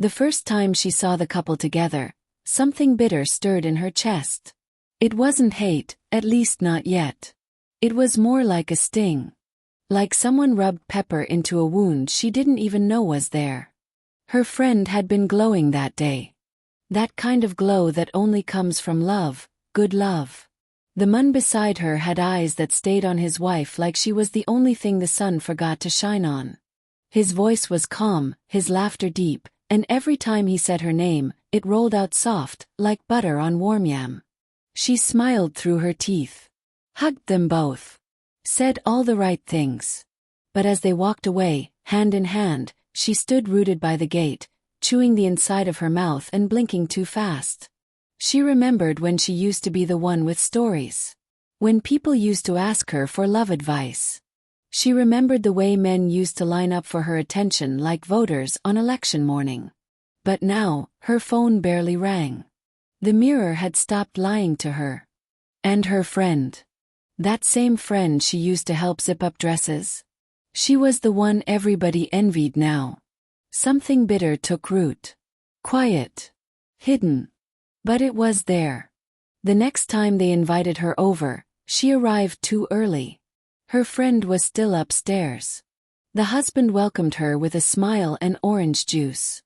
The first time she saw the couple together, something bitter stirred in her chest. It wasn't hate, at least not yet. It was more like a sting. Like someone rubbed pepper into a wound she didn't even know was there. Her friend had been glowing that day. That kind of glow that only comes from love, good love. The man beside her had eyes that stayed on his wife like she was the only thing the sun forgot to shine on. His voice was calm, his laughter deep, and every time he said her name, it rolled out soft, like butter on warm yam. She smiled through her teeth. Hugged them both. Said all the right things. But as they walked away, hand in hand, she stood rooted by the gate, chewing the inside of her mouth and blinking too fast. She remembered when she used to be the one with stories. When people used to ask her for love advice. She remembered the way men used to line up for her attention like voters on election morning. But now, her phone barely rang. The mirror had stopped lying to her. And her friend. That same friend she used to help zip up dresses. She was the one everybody envied now. Something bitter took root. Quiet. Hidden. But it was there. The next time they invited her over, she arrived too early. Her friend was still upstairs. The husband welcomed her with a smile and orange juice.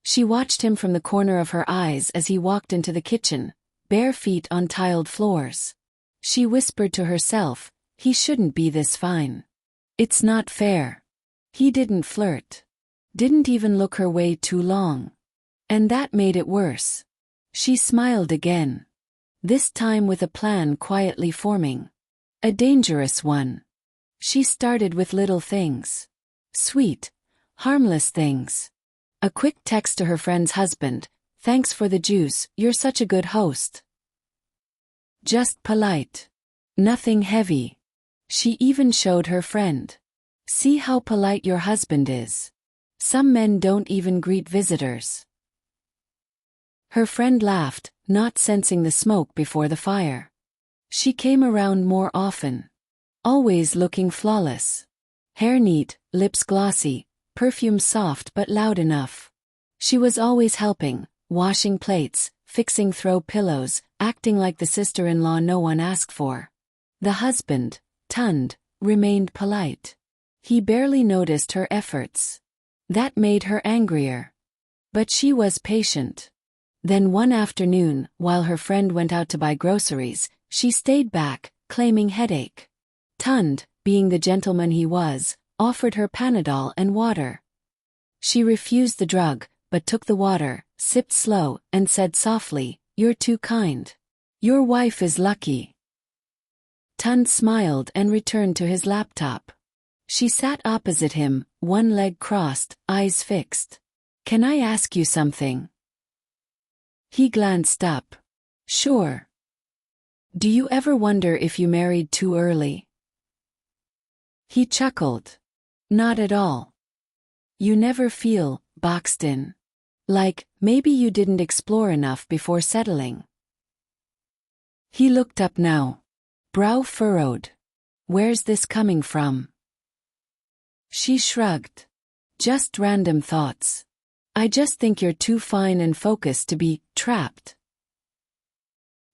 She watched him from the corner of her eyes as he walked into the kitchen, bare feet on tiled floors. She whispered to herself, he shouldn't be this fine. It's not fair. He didn't flirt. Didn't even look her way too long. And that made it worse. She smiled again. This time with a plan quietly forming. A dangerous one. She started with little things. Sweet, harmless things. A quick text to her friend's husband, thanks for the juice, you're such a good host. Just polite. Nothing heavy. She even showed her friend. See how polite your husband is. Some men don't even greet visitors. Her friend laughed, not sensing the smoke before the fire. She came around more often. Always looking flawless. Hair neat, lips glossy, perfume soft but loud enough. She was always helping, washing plates, fixing throw pillows, acting like the sister-in-law no one asked for. The husband, Tund, remained polite. He barely noticed her efforts. That made her angrier. But she was patient. Then one afternoon, while her friend went out to buy groceries, she stayed back, claiming headache. Tund, being the gentleman he was, offered her Panadol and water. She refused the drug, but took the water, sipped slow, and said softly, "You're too kind. Your wife is lucky." Tund smiled and returned to his laptop. She sat opposite him, one leg crossed, eyes fixed. "Can I ask you something?" He glanced up. "Sure." "Do you ever wonder if you married too early?" He chuckled. "Not at all. You never feel boxed in. Like, maybe you didn't explore enough before settling." He looked up now. Brow furrowed. "Where's this coming from?" She shrugged. "Just random thoughts. I just think you're too fine and focused to be trapped."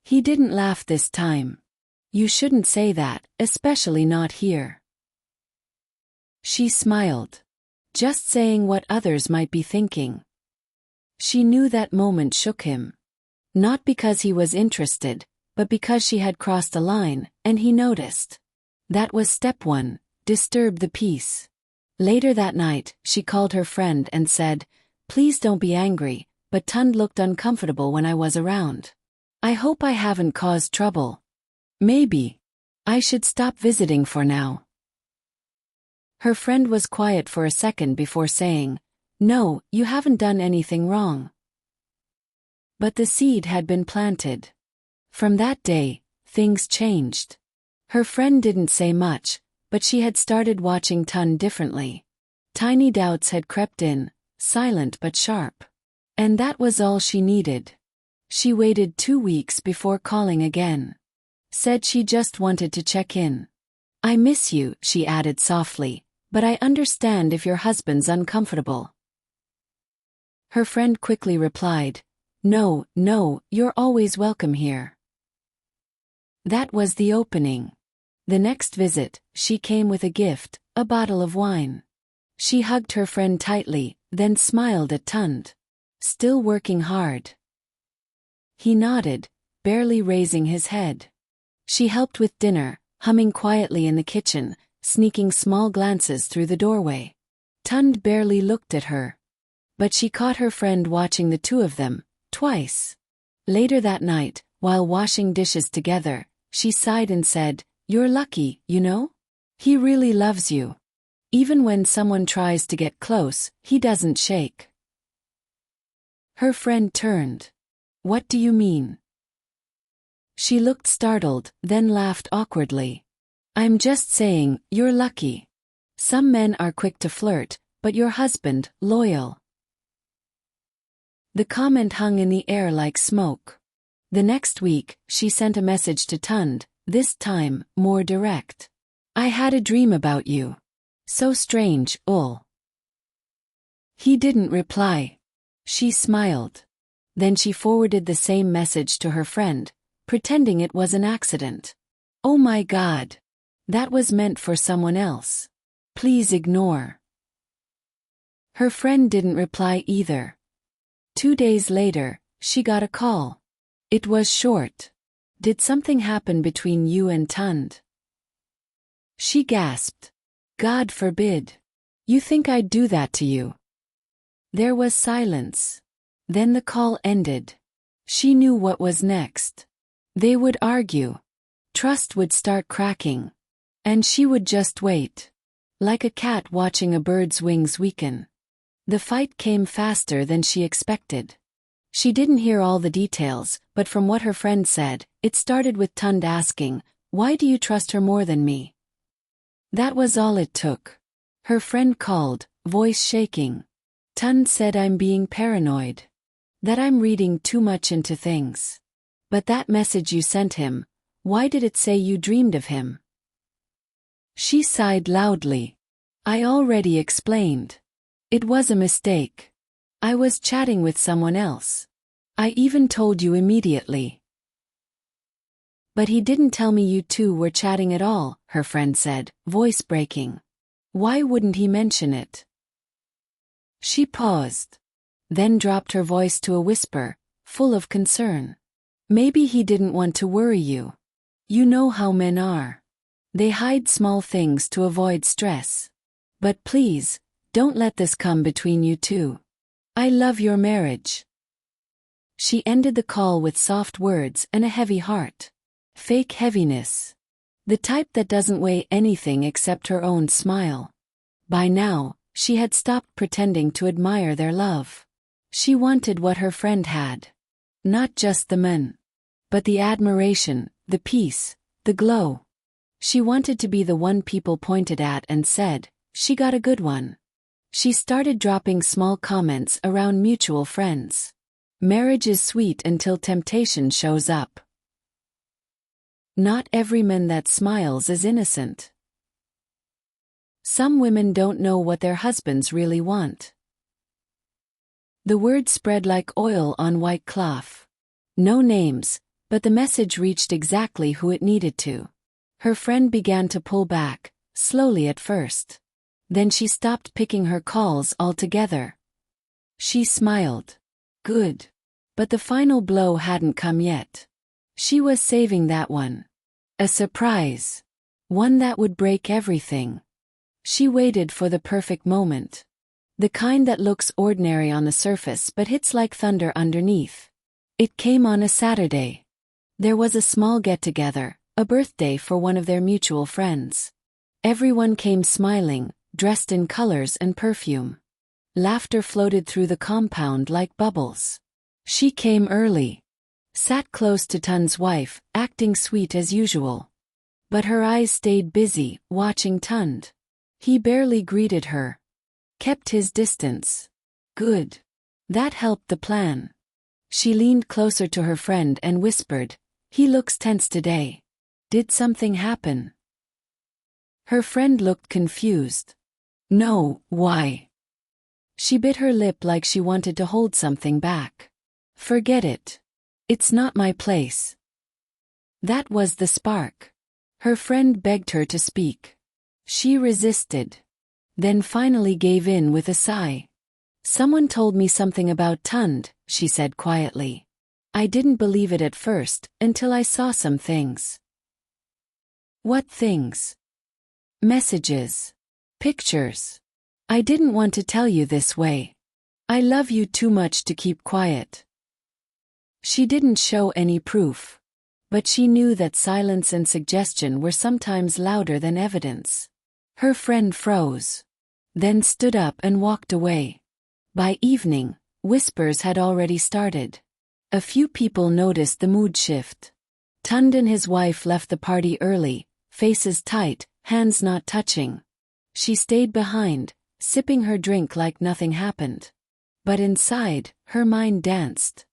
He didn't laugh this time. "You shouldn't say that, especially not here." She smiled. Just saying what others might be thinking. She knew that moment shook him. Not because he was interested, but because she had crossed a line, and he noticed. That was step one, disturb the peace. Later that night, she called her friend and said, "Please don't be angry, but Tund looked uncomfortable when I was around. I hope I haven't caused trouble. Maybe I should stop visiting for now." Her friend was quiet for a second before saying, "No, you haven't done anything wrong." But the seed had been planted. From that day, things changed. Her friend didn't say much, but she had started watching Tund differently. Tiny doubts had crept in, silent but sharp. And that was all she needed. She waited 2 weeks before calling again. Said she just wanted to check in. "I miss you," she added softly, "but I understand if your husband's uncomfortable." Her friend quickly replied, "No, no, you're always welcome here." That was the opening. The next visit, she came with a gift, a bottle of wine. She hugged her friend tightly, then smiled at Tund. "Still working hard?" He nodded, barely raising his head. She helped with dinner, humming quietly in the kitchen, sneaking small glances through the doorway. Tund barely looked at her. But she caught her friend watching the two of them, twice. Later that night, while washing dishes together, she sighed and said, "You're lucky, you know? He really loves you. Even when someone tries to get close, he doesn't shake." Her friend turned. "What do you mean?" She looked startled, then laughed awkwardly. "I'm just saying, you're lucky. Some men are quick to flirt, but your husband, loyal." The comment hung in the air like smoke. The next week, she sent a message to Tund, this time, more direct. "I had a dream about you. So strange, ul." He didn't reply. She smiled. Then she forwarded the same message to her friend, pretending it was an accident. "Oh my God. That was meant for someone else. Please ignore." Her friend didn't reply either. 2 days later, she got a call. It was short. "Did something happen between you and Tund?" She gasped. "God forbid. You think I'd do that to you?" There was silence. Then the call ended. She knew what was next. They would argue. Trust would start cracking. And she would just wait. Like a cat watching a bird's wings weaken. The fight came faster than she expected. She didn't hear all the details, but from what her friend said, it started with Tund asking, "Why do you trust her more than me?" That was all it took. Her friend called, voice shaking. Tund said, "I'm being paranoid. That I'm reading too much into things. But that message you sent him, why did it say you dreamed of him?" She sighed loudly. "I already explained. It was a mistake. I was chatting with someone else. I even told you immediately." "But he didn't tell me you two were chatting at all," her friend said, voice breaking. "Why wouldn't he mention it?" She paused. Then dropped her voice to a whisper, full of concern. "Maybe he didn't want to worry you. You know how men are. They hide small things to avoid stress. But please, don't let this come between you two. I love your marriage." She ended the call with soft words and a heavy heart. Fake heaviness. The type that doesn't weigh anything except her own smile. By now, she had stopped pretending to admire their love. She wanted what her friend had. Not just the men. But the admiration, the peace, the glow. She wanted to be the one people pointed at and said, "She got a good one." She started dropping small comments around mutual friends. Marriage is sweet until temptation shows up. Not every man that smiles is innocent. Some women don't know what their husbands really want. The word spread like oil on white cloth. No names, but the message reached exactly who it needed to. Her friend began to pull back, slowly at first. Then she stopped picking her calls altogether. She smiled. Good. But the final blow hadn't come yet. She was saving that one. A surprise. One that would break everything. She waited for the perfect moment. The kind that looks ordinary on the surface but hits like thunder underneath. It came on a Saturday. There was a small get-together, a birthday for one of their mutual friends. Everyone came smiling, dressed in colors and perfume. Laughter floated through the compound like bubbles. She came early. Sat close to Tund's wife, acting sweet as usual. But her eyes stayed busy, watching Tund. He barely greeted her. Kept his distance. Good. That helped the plan. She leaned closer to her friend and whispered, "He looks tense today. Did something happen?" Her friend looked confused. "No, why?" She bit her lip like she wanted to hold something back. Forget it. It's not my place. That was the spark. Her friend begged her to speak. She resisted. Then finally gave in with a sigh. Someone told me something about Tund, she said quietly. I didn't believe it at first, until I saw some things. What things? Messages. Pictures. I didn't want to tell you this way. I love you too much to keep quiet. She didn't show any proof. But she knew that silence and suggestion were sometimes louder than evidence. Her friend froze. Then stood up and walked away. By evening, whispers had already started. A few people noticed the mood shift. Tund and his wife left the party early, faces tight, hands not touching. She stayed behind, sipping her drink like nothing happened. But inside, her mind danced.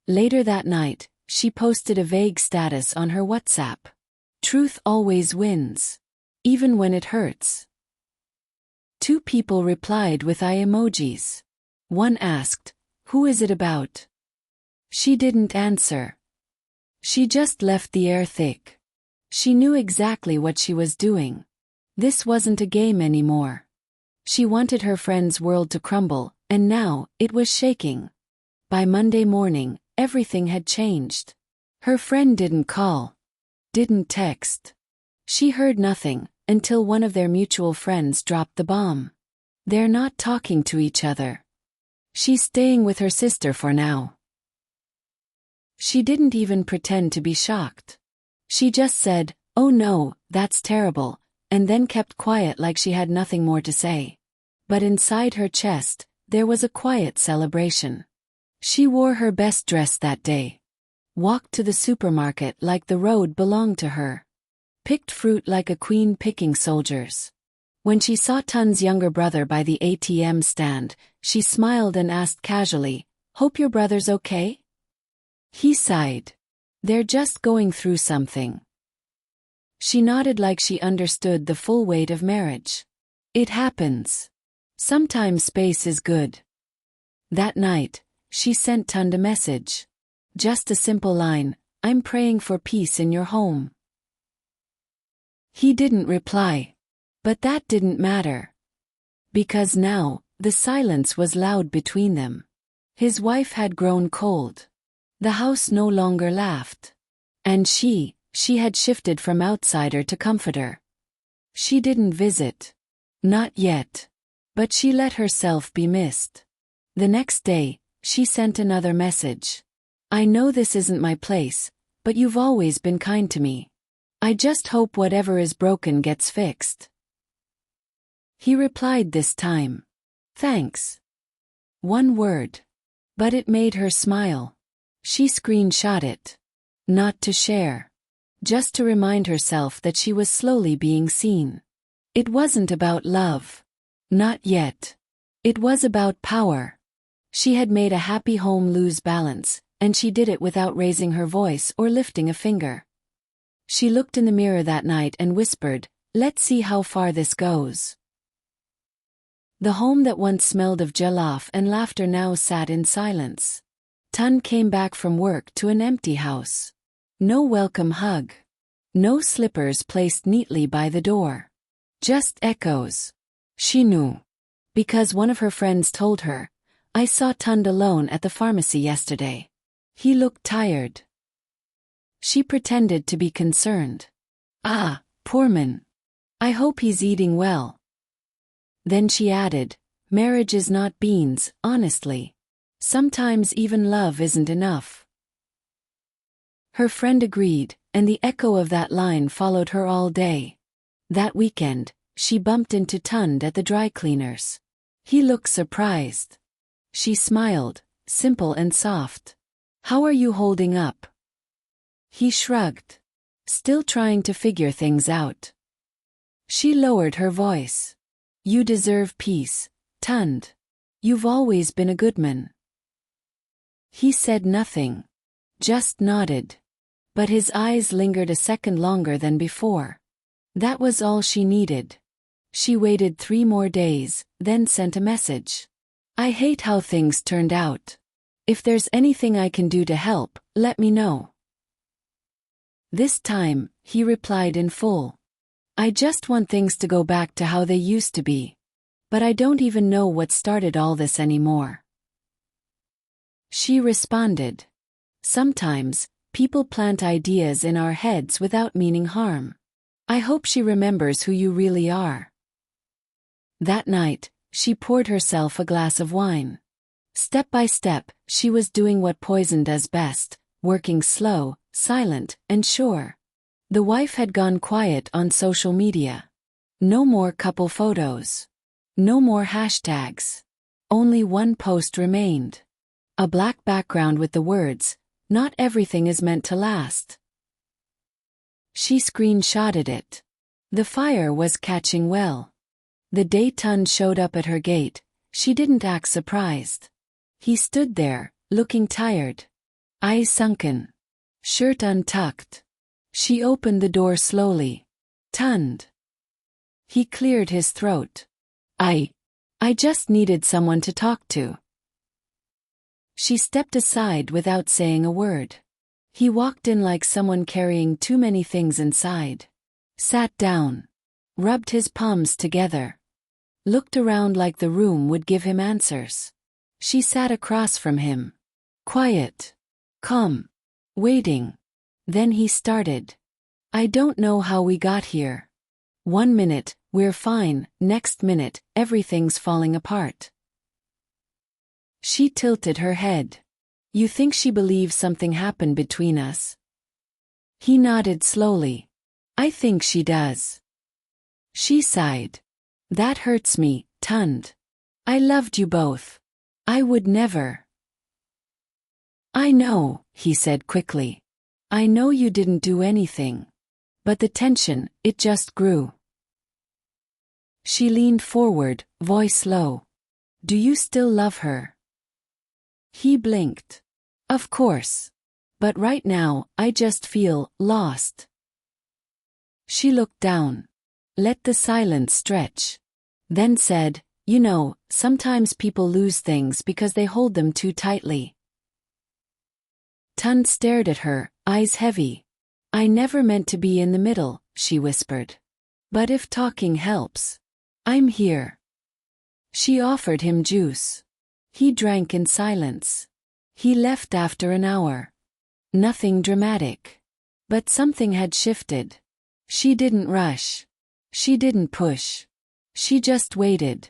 Later that night, she posted a vague status on her WhatsApp. Truth always wins. Even when it hurts. 2 people replied with eye emojis. One asked, "Who is it about?" She didn't answer. She just left the air thick. She knew exactly what she was doing. This wasn't a game anymore. She wanted her friend's world to crumble, and now, it was shaking. By Monday morning, everything had changed. Her friend didn't call. Didn't text. She heard nothing, until one of their mutual friends dropped the bomb. They're not talking to each other. She's staying with her sister for now. She didn't even pretend to be shocked. She just said, "Oh no, that's terrible," and then kept quiet like she had nothing more to say. But inside her chest, there was a quiet celebration. She wore her best dress that day. Walked to the supermarket like the road belonged to her. Picked fruit like a queen picking soldiers. When she saw Tund's younger brother by the ATM stand, she smiled and asked casually, "Hope your brother's okay?" He sighed. "They're just going through something." She nodded like she understood the full weight of marriage. It happens. Sometimes space is good. That night, she sent Tund a message. Just a simple line, "I'm praying for peace in your home." He didn't reply. But that didn't matter. Because now, the silence was loud between them. His wife had grown cold. The house no longer laughed. And she had shifted from outsider to comforter. She didn't visit. Not yet. But she let herself be missed. The next day, she sent another message. "I know this isn't my place, but you've always been kind to me. I just hope whatever is broken gets fixed." He replied this time. "Thanks." One word. But it made her smile. She screenshot it. Not to share. Just to remind herself that she was slowly being seen. It wasn't about love. Not yet. It was about power. She had made a happy home lose balance, and she did it without raising her voice or lifting a finger. She looked in the mirror that night and whispered, "Let's see how far this goes." The home that once smelled of jollof and laughter now sat in silence. Tund came back from work to an empty house. No welcome hug. No slippers placed neatly by the door. Just echoes. She knew. Because one of her friends told her, "I saw Tund alone at the pharmacy yesterday. He looked tired." She pretended to be concerned. "Ah, poor man. I hope he's eating well." Then she added, "Marriage is not beans, honestly. Sometimes even love isn't enough." Her friend agreed, and the echo of that line followed her all day. That weekend, she bumped into Tund at the dry cleaners. He looked surprised. She smiled, simple and soft. "How are you holding up?" He shrugged. Still trying to figure things out. She lowered her voice. "You deserve peace, Tund. You've always been a good man." He said nothing. Just nodded. But his eyes lingered a second longer than before. That was all she needed. She waited 3 more days, then sent a message. I hate how things turned out. If there's anything I can do to help, let me know. This time, he replied in full. I just want things to go back to how they used to be. But I don't even know what started all this anymore. She responded. Sometimes, people plant ideas in our heads without meaning harm. I hope she remembers who you really are. That night, she poured herself a glass of wine. Step by step, she was doing what poison does best, working slow, silent, and sure. The wife had gone quiet on social media. No more couple photos. No more hashtags. Only one post remained. A black background with the words, "Not everything is meant to last." She screenshotted it. The fire was catching well. The day Tun showed up at her gate, she didn't act surprised. He stood there, looking tired. Eyes sunken. Shirt untucked. She opened the door slowly. Tunned. He cleared his throat. I just needed someone to talk to. She stepped aside without saying a word. He walked in like someone carrying too many things inside. Sat down. Rubbed his palms together. Looked around like the room would give him answers. She sat across from him. Quiet. Calm. Waiting. Then he started. I don't know how we got here. 1 minute, we're fine, next minute, everything's falling apart. She tilted her head. You think she believes something happened between us? He nodded slowly. I think she does. She sighed. That hurts me, Tund. I loved you both. I would never. I know, he said quickly. I know you didn't do anything. But the tension, it just grew. She leaned forward, voice low. Do you still love her? He blinked. Of course. But right now, I just feel lost. She looked down. Let the silence stretch. Then said, you know, sometimes people lose things because they hold them too tightly. Tun stared at her, eyes heavy. I never meant to be in the middle, she whispered. But if talking helps, I'm here. She offered him juice. He drank in silence. He left after an hour. Nothing dramatic. But something had shifted. She didn't rush. She didn't push. She just waited.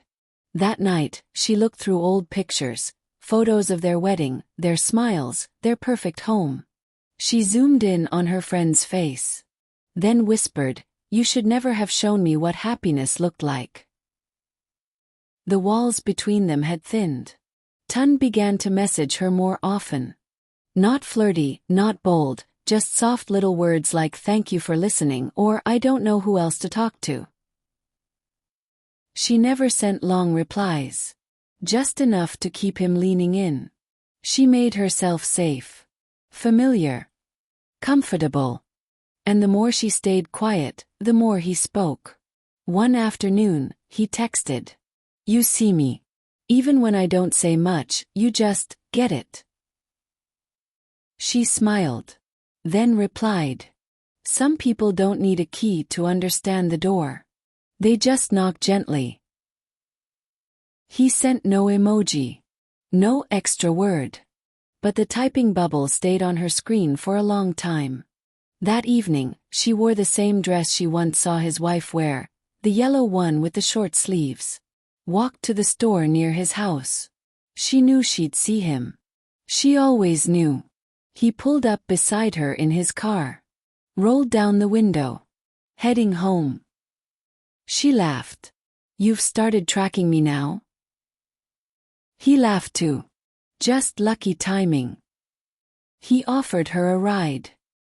That night, she looked through old pictures, photos of their wedding, their smiles, their perfect home. She zoomed in on her friend's face. Then whispered, you should never have shown me what happiness looked like. The walls between them had thinned. Tun began to message her more often. Not flirty, not bold, just soft little words like thank you for listening or I don't know who else to talk to. She never sent long replies. Just enough to keep him leaning in. She made herself safe. Familiar. Comfortable. And the more she stayed quiet, the more he spoke. One afternoon, he texted. You see me. Even when I don't say much, you just get it. She smiled. Then replied. Some people don't need a key to understand the door. They just knock gently. He sent no emoji. No extra word. But the typing bubble stayed on her screen for a long time. That evening, she wore the same dress she once saw his wife wear, the yellow one with the short sleeves. Walked to the store near his house. She knew she'd see him. She always knew. He pulled up beside her in his car. Rolled down the window. Heading home. She laughed. You've started tracking me now? He laughed too. Just lucky timing. He offered her a ride.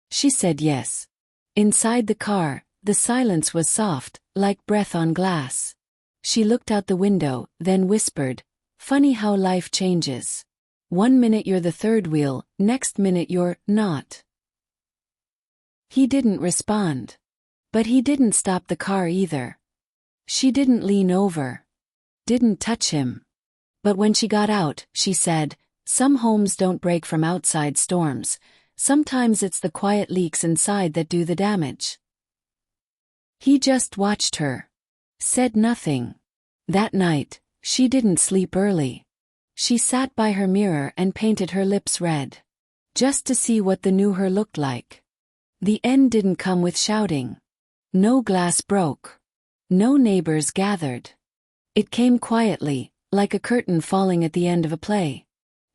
She said yes. Inside the car, the silence was soft, like breath on glass. She looked out the window, then whispered, funny how life changes. 1 minute you're the third wheel, next minute you're not. He didn't respond. But he didn't stop the car either. She didn't lean over. Didn't touch him. But when she got out, she said, "Some homes don't break from outside storms. Sometimes it's the quiet leaks inside that do the damage." He just watched her. Said nothing. That night, she didn't sleep early. She sat by her mirror and painted her lips red. Just to see what the new her looked like. The end didn't come with shouting. No glass broke. No neighbors gathered. It came quietly, like a curtain falling at the end of a play.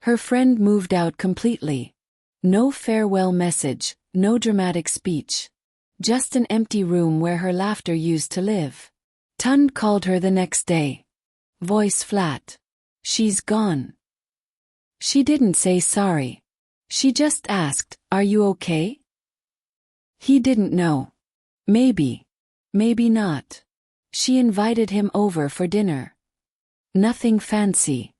Her friend moved out completely. No farewell message, no dramatic speech. Just an empty room where her laughter used to live. Tund called her the next day. Voice flat. "She's gone." She didn't say sorry. She just asked, "Are you okay?" He didn't know. Maybe. Maybe not. She invited him over for dinner. Nothing fancy.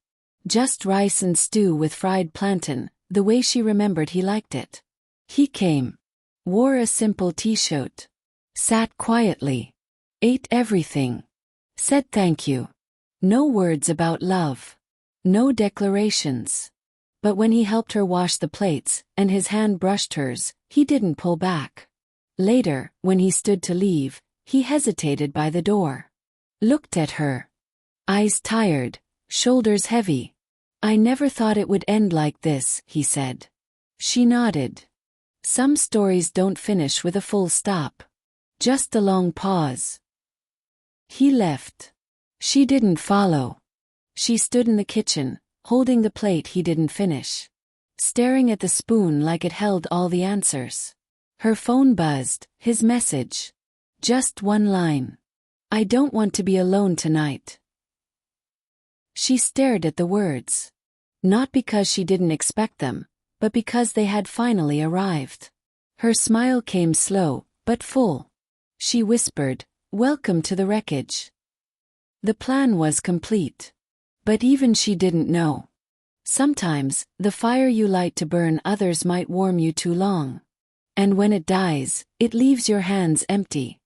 Just rice and stew with fried plantain, the way she remembered he liked it. He came. Wore a simple t-shirt. Sat quietly. Ate everything. Said thank you. No words about love. No declarations. But when he helped her wash the plates, and his hand brushed hers, he didn't pull back. Later, when he stood to leave, he hesitated by the door. Looked at her. Eyes tired, shoulders heavy. "I never thought it would end like this," he said. She nodded. Some stories don't finish with a full stop. Just a long pause. He left. She didn't follow. She stood in the kitchen, holding the plate he didn't finish. Staring at the spoon like it held all the answers. Her phone buzzed, his message. Just one line. "I don't want to be alone tonight." She stared at the words. Not because she didn't expect them, but because they had finally arrived. Her smile came slow, but full. She whispered, "Welcome to the wreckage." The plan was complete. But even she didn't know. Sometimes, the fire you light to burn others might warm you too long. And when it dies, it leaves your hands empty.